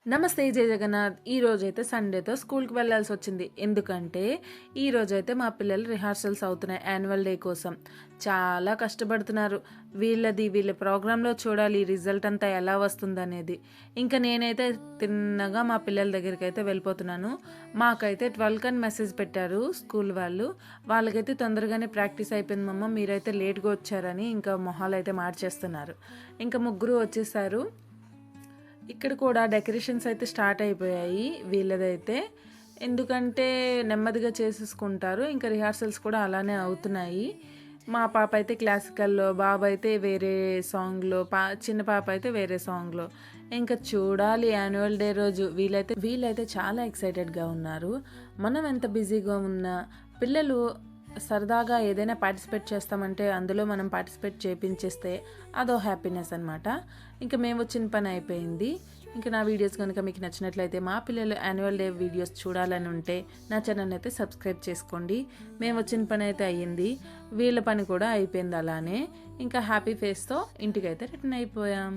నమస్తే జై జగన్నాథ్. ఈరోజైతే సండేతో స్కూల్కి వెళ్ళాల్సి వచ్చింది. ఎందుకంటే ఈరోజైతే మా పిల్లలు రిహార్సల్స్ అవుతున్నాయి యాన్యువల్ డే కోసం. చాలా కష్టపడుతున్నారు. వీళ్ళ ప్రోగ్రాంలో చూడాలి రిజల్ట్ అంతా ఎలా వస్తుందనేది. ఇంకా నేనైతే తిన్నగా మా పిల్లల దగ్గరికి అయితే వెళ్ళిపోతున్నాను. మాకైతే 12 అని మెసేజ్ పెట్టారు స్కూల్ వాళ్ళు. వాళ్ళకైతే తొందరగానే ప్రాక్టీస్ అయిపోయింది మమ్మ, మీరైతే లేట్గా వచ్చారని ఇంకా మొహాలు అయితే మార్చేస్తున్నారు. ఇంకా ముగ్గురు వచ్చేసారు. ఇక్కడ కూడా డెకరేషన్స్ అయితే స్టార్ట్ అయిపోయాయి వీళ్ళదైతే. ఎందుకంటే నెమ్మదిగా చేసేసుకుంటారు. ఇంకా రిహార్సల్స్ కూడా అలానే అవుతున్నాయి. మా పాప అయితే క్లాసికల్లో, బాబు అయితే వేరే సాంగ్లో, చిన్న పాప అయితే వేరే సాంగ్లో. ఇంకా చూడాలి యాన్యువల్ డే రోజు. వీళ్ళైతే చాలా ఎక్సైటెడ్గా ఉన్నారు. మనం ఎంత బిజీగా ఉన్నా పిల్లలు సరదాగా ఏదైనా పార్టిసిపేట్ చేస్తామంటే అందులో మనం పార్టిసిపేట్ చేయించేస్తే అదో హ్యాపీనెస్ అనమాట. ఇంకా మేము వచ్చిన పని అయిపోయింది. ఇంకా నా వీడియోస్ కనుక మీకు నచ్చినట్లయితే, మా పిల్లలు యాన్యువల్ డే వీడియోస్ చూడాలని ఉంటే నా ఛానల్ అయితే సబ్స్క్రైబ్ చేసుకోండి. మేము వచ్చిన పని అయితే అయ్యింది, వీళ్ళ పని కూడా అయిపోయింది అలానే. ఇంకా హ్యాపీ ఫేస్తో ఇంటికైతే రిటర్న్ అయిపోయాం.